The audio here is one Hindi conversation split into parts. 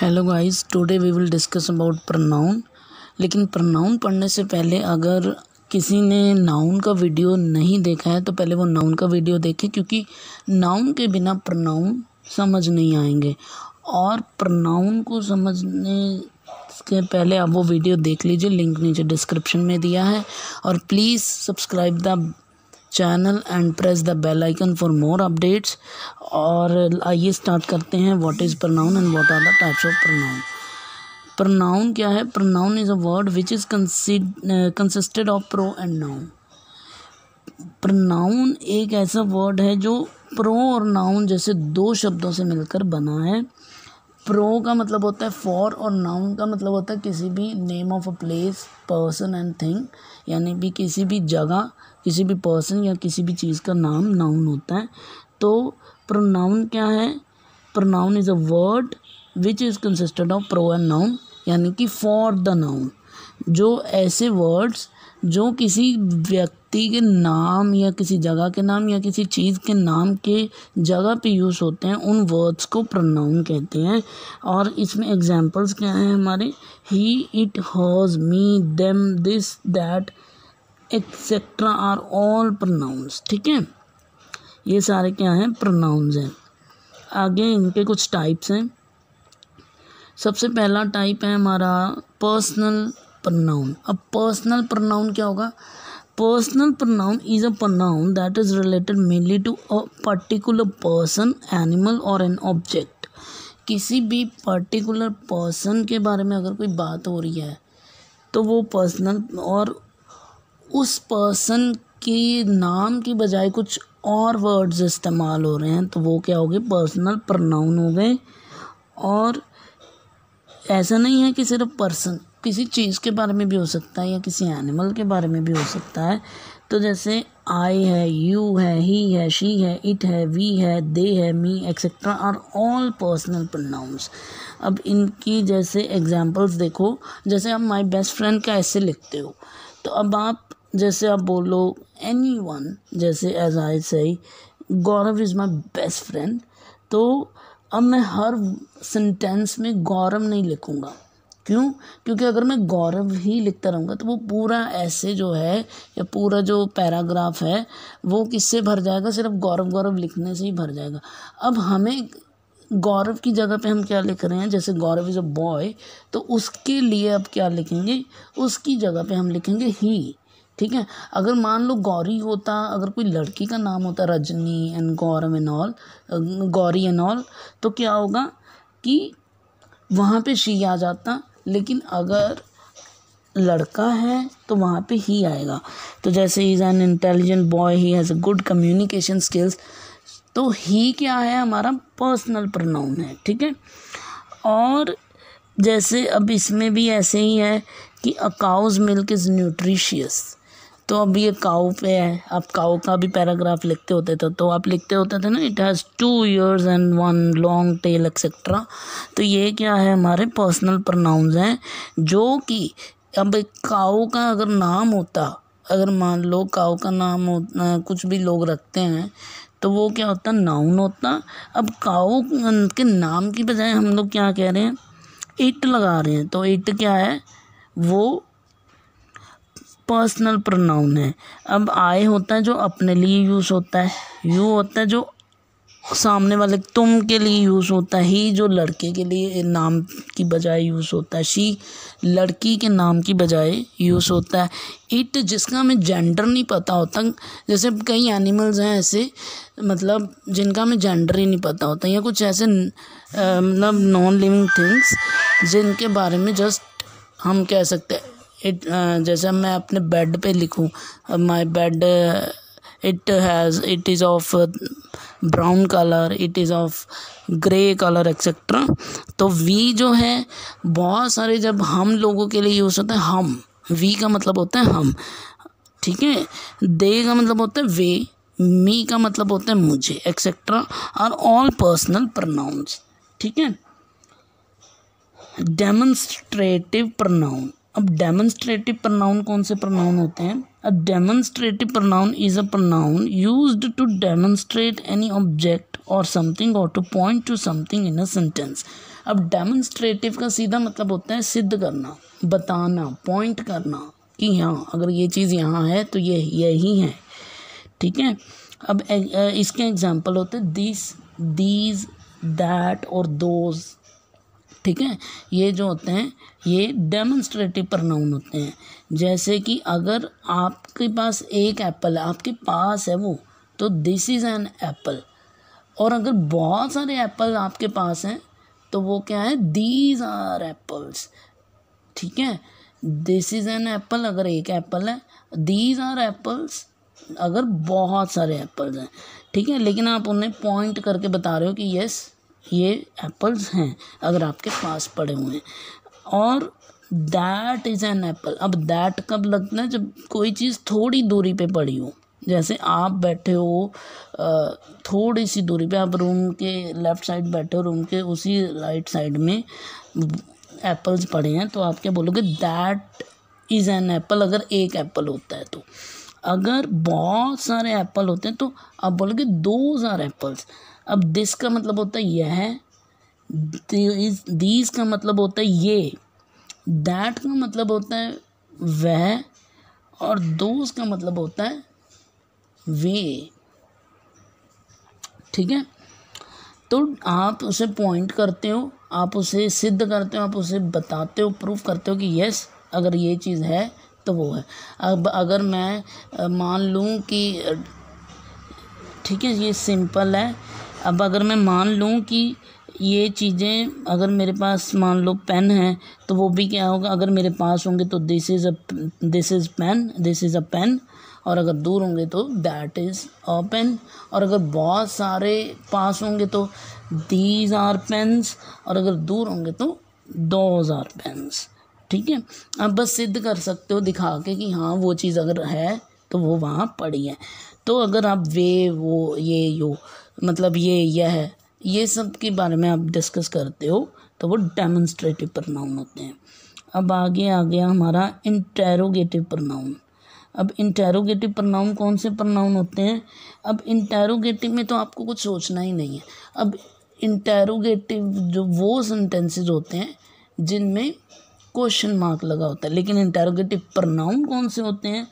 Hello guys, today we will discuss about pronoun. लेकिन प्रोनाउन पढ़ने से पहले अगर किसी ने नाउन का वीडियो नहीं देखा है तो पहले वो नाउन का वीडियो देखे, क्योंकि नाउन के बिना प्रोनाउन समझ नहीं आएंगे। और प्रोनाउन को समझने के पहले आप वो वीडियो देख लीजिए, लिंक नीचे डिस्क्रिप्शन में दिया है। और please subscribe the channel and press the bell icon for more updates. और आइए स्टार्ट करते हैं। What is pronoun and what are the types of pronoun. Pronoun क्या है? Pronoun is a word which is consisted of pro and noun. Pronoun एक ऐसा वर्ड है जो प्रो और नाउन जैसे दो शब्दों से मिलकर बना है। प्रो का मतलब होता है फॉर और नाउन का मतलब होता है किसी भी name of a place, person and thing, यानी भी किसी भी जगह, किसी भी पर्सन या किसी भी चीज़ का नाम नाउन होता है। तो प्रोनाउन क्या है? Pronoun is a word which is consisted of pro and noun, यानी कि फॉर द नाउन। जो ऐसे वर्ड्स जो किसी व्यक्ति के नाम या किसी जगह के नाम या किसी चीज़ के नाम के जगह पे यूज़ होते हैं, उन वर्ड्स को प्रोनाउन कहते हैं। और इसमें एग्जांपल्स क्या हैं हमारे? He, it, hers, me, them, this, that etcetera are all pronouns. ठीक है, ये सारे क्या हैं? प्रोनाउंस हैं। आगे इनके कुछ टाइप्स हैं। सबसे पहला टाइप है हमारा पर्सनल प्रोनाउन। अब पर्सनल प्रोनाउन क्या होगा? Personal pronoun is a pronoun that is related mainly to a particular person, animal or an object. किसी भी पर्टिकुलर पर्सन के बारे में अगर कोई बात हो रही है तो वो पर्सनल, और उस पर्सन के नाम की बजाय कुछ और वर्ड्स इस्तेमाल हो रहे हैं तो वो क्या हो गए? पर्सनल प्रोनाउन हो गए। और ऐसा नहीं है कि सिर्फ पर्सन, किसी चीज़ के बारे में भी हो सकता है या किसी एनिमल के बारे में भी हो सकता है। तो जैसे आई है, यू है, ही है, शी है, इट है, वी है, दे है, me etcetera are all personal pronouns. अब इनकी जैसे एग्जांपल्स देखो। जैसे आप माय बेस्ट फ्रेंड का ऐसे लिखते हो, तो अब आप जैसे आप बोलो एनी वन, जैसे एज आई से गौरव इज़ माई बेस्ट फ्रेंड, तो अब मैं हर सेंटेंस में गौरव नहीं लिखूँगा। क्यों? क्योंकि अगर मैं गौरव ही लिखता रहूँगा तो वो पूरा ऐसे जो है या पूरा जो पैराग्राफ है वो किससे भर जाएगा? सिर्फ गौरव गौरव लिखने से ही भर जाएगा। अब हमें गौरव की जगह पे हम क्या लिख रहे हैं? जैसे गौरव इज़ अ बॉय, तो उसके लिए अब क्या लिखेंगे? उसकी जगह पे हम लिखेंगे ही। ठीक है। अगर मान लो गौरी होता, अगर कोई लड़की का नाम होता Rajni and Gaurav and all, Gauri and all, तो क्या होगा कि वहाँ पे शी आ जाता। लेकिन अगर लड़का है तो वहाँ पे ही आएगा। तो जैसे he is an intelligent boy, he has a good communication skills, तो ही क्या है? हमारा पर्सनल प्रोनाउन है। ठीक है। और जैसे अब इसमें भी ऐसे ही है कि अ काउज मिल्क इज़ न्यूट्रिशियस। तो अब ये काऊ पे है। आप काऊ का भी पैराग्राफ लिखते होते थे तो आप लिखते होते थे ना, it has 2 ears and 1 long tail etcetera. तो ये क्या है? हमारे पर्सनल प्रोनाउंस हैं। जो कि अब काऊ का अगर नाम होता, अगर मान लो काऊ का नाम होता, कुछ भी लोग रखते हैं, तो वो क्या होता? नाउन होता। अब काऊ के नाम की बजाय हम लोग क्या कह रहे हैं? इट लगा रहे हैं। तो इट क्या है? वो पर्सनल प्रोनाउन है। अब आई होता है जो अपने लिए यूज़ होता है, यू होता है जो सामने वाले तुम के लिए यूज़ होता है, ही जो लड़के के लिए नाम की बजाय यूज़ होता है, शी लड़की के नाम की बजाय यूज़ होता है, इट जिसका हमें जेंडर नहीं पता होता। जैसे कई एनिमल्स हैं ऐसे, मतलब जिनका हमें जेंडर ही नहीं पता होता, या कुछ ऐसे मतलब नॉन लिविंग थिंग्स जिनके बारे में जस्ट हम कह सकते हैं इट। जैसे मैं अपने बेड पे लिखूँ, my bed it is of brown colour, it is of grey colour etcetera. तो वी जो है बहुत सारे जब हम लोगों के लिए यूज़ होता है, हम, वी का मतलब होता है हम। ठीक है। दे का मतलब होता है वे, मी का मतलब होता है मुझे etcetera are all personal pronouns. ठीक है। Demonstrative pronoun. अब डेमोन्स्ट्रेटिव प्रनाउन कौन से प्रनाउन होते हैं? A demonstrative pronoun is a pronoun used to demonstrate any object or something or to point to something in a sentence. अब डेमोन्स्ट्रेटिव का सीधा मतलब होता है सिद्ध करना, बताना, पॉइंट करना कि यहाँ अगर ये चीज़ यहाँ है तो ये यही है, ठीक है। अब इसके एग्जाम्पल होते हैं दिस, दीज, दैट और दोज, ठीक है। ये जो होते हैं ये डेमोन्स्ट्रेटिव प्रनाउन होते हैं। जैसे कि अगर आपके पास एक एप्पल है, आपके पास है वो, तो दिस इज़ एन एप्पल। और अगर बहुत सारे एप्पल आपके पास हैं तो वो क्या है? दीज आर एप्पल्स, ठीक है। दिस इज़ एन एप्पल अगर एक एप्पल है, दीज आर एप्पल्स अगर बहुत सारे एप्पल्स हैं, ठीक है। लेकिन आप उन्हें पॉइंट करके बता रहे हो कि यस ये एप्पल्स हैं अगर आपके पास पड़े हुए हैं। और दैट इज़ एन एप्पल, अब दैट कब लगता है? जब कोई चीज़ थोड़ी दूरी पे पड़ी हो। जैसे आप बैठे हो थोड़ी सी दूरी पे, आप रूम के लेफ़्ट साइड बैठे हो, रूम के उसी राइट साइड में एप्पल्स पड़े हैं, तो आप क्या बोलोगे? दैट इज़ एन एप्पल अगर एक एप्पल होता है तो। अगर बहुत सारे एप्पल होते हैं तो आप बोलोगे दोज आर एप्पल्स। अब दिस का मतलब होता है यह है, दीज का मतलब होता है ये, दैट का मतलब होता है वह, और दोज का मतलब होता है वे, ठीक है। तो आप उसे पॉइंट करते हो, आप उसे सिद्ध करते हो, आप उसे बताते हो, प्रूफ करते हो कि यस अगर ये चीज़ है तो वो है। अब अगर मैं मान लूँ कि ठीक है ये सिंपल है। अब अगर मैं मान लूँ कि ये चीज़ें अगर मेरे पास मान लो पेन है तो वो भी क्या होगा? अगर मेरे पास होंगे तो this is pen, this is a pen. और अगर दूर होंगे तो दैट इज़ अ पेन। और अगर बहुत सारे पास होंगे तो दीज आर पेन्स। और अगर दूर होंगे तो दोज आर पेन्स, ठीक है। आप बस सिद्ध कर सकते हो दिखा के कि हाँ वो चीज़ अगर है तो वो वहाँ पड़ी है। तो अगर आप वे, वो, ये, यो, मतलब यह है, ये सब के बारे में आप डिस्कस करते हो तो वो डेमोन्स्ट्रेटिव प्रनाउन होते हैं। अब आगे आ गया हमारा इंटेरोगेटिव प्रनाउन। अब इंटेरोगेटिव प्रनाउन कौन से प्रनाउन होते हैं? अब इंटेरोगेटिव में तो आपको कुछ सोचना ही नहीं है। अब इंटेरोगेटिव जो वो सेंटेंसेस होते हैं जिनमें क्वेश्चन मार्क लगा होता है। लेकिन इंटेरोगेटिव प्रनाउन कौन से होते हैं?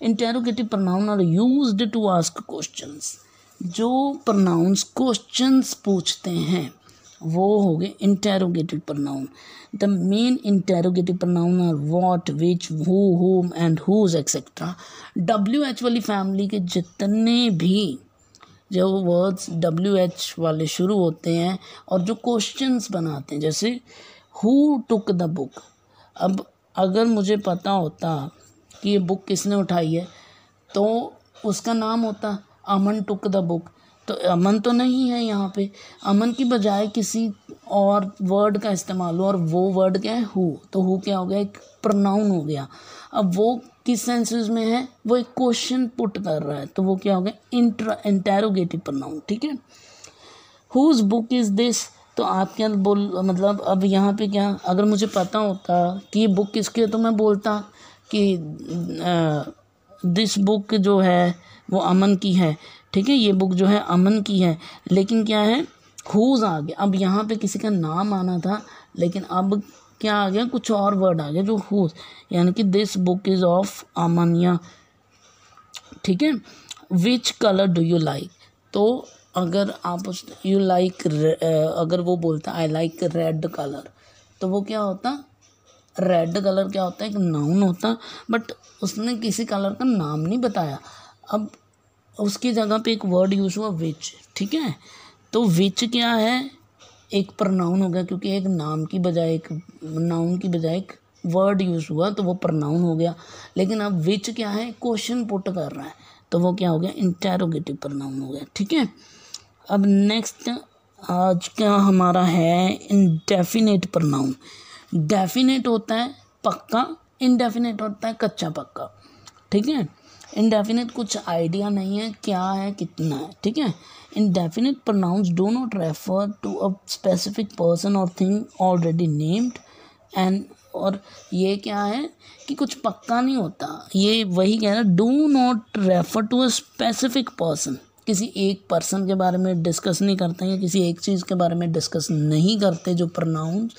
Interrogative pronoun are used to ask questions. जो प्रनाउंस क्वेश्चंस पूछते हैं वो हो गए interrogative pronoun. The main interrogative pronoun are what, which, who, whom and whose etcetera. WH वाली फैमिली के जितने भी जो वर्ड्स WH वाले शुरू होते हैं और जो क्वेश्चंस बनाते हैं, जैसे हु टुक द बुक। अब अगर मुझे पता होता कि ये बुक किसने उठाई है तो उसका नाम होता अमन टुक द बुक। तो अमन तो नहीं है यहाँ पे, अमन की बजाय किसी और वर्ड का इस्तेमाल हो और वो वर्ड क्या है? हु। तो हु क्या हो गया? एक प्रोनाउन हो गया। अब वो किस सेंसेस में है? वो एक क्वेश्चन पुट कर रहा है, तो वो क्या हो गया? इंटेरोगेटिव प्रोनाउन, ठीक है। हुज बुक इज़ दिस, तो आप क्या बोल, मतलब अब यहाँ पे क्या, अगर मुझे पता होता कि ये बुक किसकी है तो मैं बोलता कि दिस बुक जो है वो अमन की है, ठीक है, ये बुक जो है अमन की है। लेकिन क्या है? हुज आ गया। अब यहाँ पे किसी का नाम आना था लेकिन अब क्या आ गया? कुछ और वर्ड आ गया जो हुज, यानी कि दिस बुक इज़ ऑफ अमन, या ठीक है। Which colour do you like, तो अगर आप उस यू लाइक, अगर वो बोलता आई लाइक रेड कलर, तो वो क्या होता? रेड कलर क्या होता है? एक नाउन होता, बट उसने किसी कलर का नाम नहीं बताया। अब उसकी जगह पे एक वर्ड यूज़ हुआ विच, ठीक है। तो विच क्या है? एक प्रनाउन हो गया, क्योंकि एक नाम की बजाय, एक नाउन की बजाय एक वर्ड यूज़ हुआ तो वो प्रनाउन हो गया। लेकिन अब विच क्या है? क्वेश्चन पुट कर रहा है, तो वो क्या हो गया? इंटेरोगेटिव प्रनाउन हो गया, ठीक है। अब नेक्स्ट आज का हमारा है इंडेफिनेट प्रनाउन। डेफिनेट होता है पक्का, इनडेफिनेट होता है कच्चा पक्का, ठीक है। इनडेफिनेट कुछ आइडिया नहीं है क्या है, कितना है, ठीक है। Indefinite pronouns do not refer to a specific person or thing already named, and और ये क्या है कि कुछ पक्का नहीं होता, ये वही कह रहा है, do not refer to a specific person, किसी एक पर्सन के बारे में डिस्कस नहीं करते हैं, किसी एक चीज़ के बारे में डिस्कस नहीं करते। जो प्रोनाउन,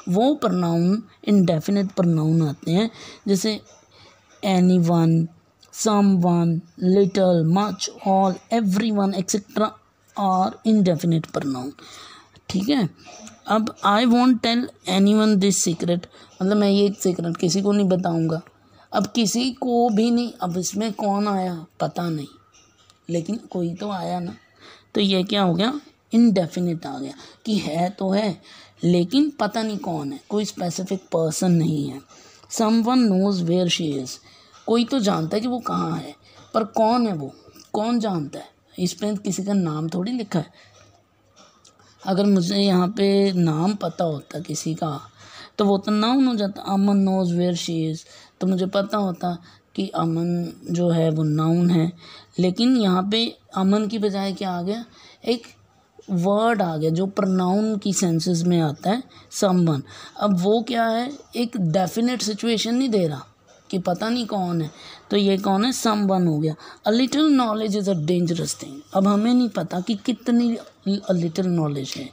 वो प्रोनाउन इंडेफिनिट प्रोनाउन आते हैं, जैसे anyone, someone, little, much, all, everyone etcetera are indefinite pronoun. ठीक है। अब I won't tell anyone this secret, मतलब मैं ये सीक्रेट किसी को नहीं बताऊंगा। अब किसी को भी नहीं, अब इसमें कौन आया पता नहीं, लेकिन कोई तो आया ना, तो ये क्या हो गया, इनडेफिनिट आ गया कि है तो है लेकिन पता नहीं कौन है, कोई स्पेसिफिक पर्सन नहीं है। Someone knows where she is, कोई तो जानता है कि वो कहाँ है, पर कौन है वो, कौन जानता है, इस पर किसी का नाम थोड़ी लिखा है। अगर मुझे यहाँ पे नाम पता होता किसी का तो वो तो नाउन हो जाता, अमन नोज वेयर शी इज़, तो मुझे पता होता कि अमन जो है वो नाउन है। लेकिन यहाँ पे अमन की बजाय क्या आ गया, एक वर्ड आ गया जो प्रोनाउन की सेंसेस में आता है, समवन। अब वो क्या है, एक डेफिनेट सिचुएशन नहीं दे रहा कि पता नहीं कौन है, तो ये कौन है, समवन हो गया। A little knowledge is a dangerous thing, अब हमें नहीं पता कि कितनी अ लिटिल नॉलेज है,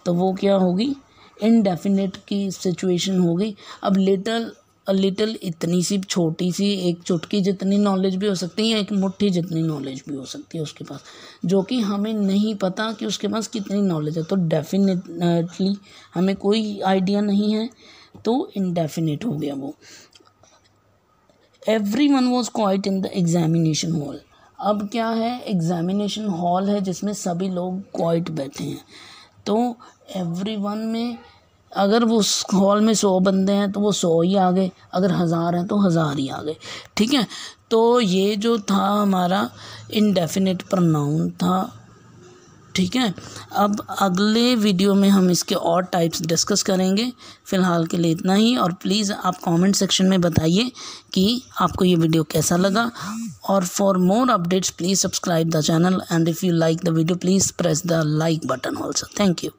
तो वो क्या होगी, इनडेफिनेट की सिचुएशन हो गई। अब लिटिल, अ लिटिल इतनी सी छोटी सी, एक चुटकी जितनी नॉलेज भी हो सकती है, एक मुट्ठी जितनी नॉलेज भी हो सकती है उसके पास, जो कि हमें नहीं पता कि उसके पास कितनी नॉलेज है, तो डेफिनेटली हमें कोई आइडिया नहीं है, तो इनडेफिनेट हो गया वो। Everyone was quiet in the examination hall, अब क्या है, एग्जामिनेशन हॉल है जिसमें सभी लोग क्वाइट बैठे हैं, तो एवरीवन में अगर वो हॉल में 100 बंदे हैं तो वो 100 ही आ गए, अगर 1000 हैं तो 1000 ही आ गए। ठीक है, तो ये जो था हमारा इनडेफिनिट प्रोनाउन था। ठीक है, अब अगले वीडियो में हम इसके और टाइप्स डिस्कस करेंगे। फ़िलहाल के लिए इतना ही, और प्लीज़ आप कमेंट सेक्शन में बताइए कि आपको ये वीडियो कैसा लगा, और for more updates please subscribe the channel, and if you like the video please press the like button also. Thank you.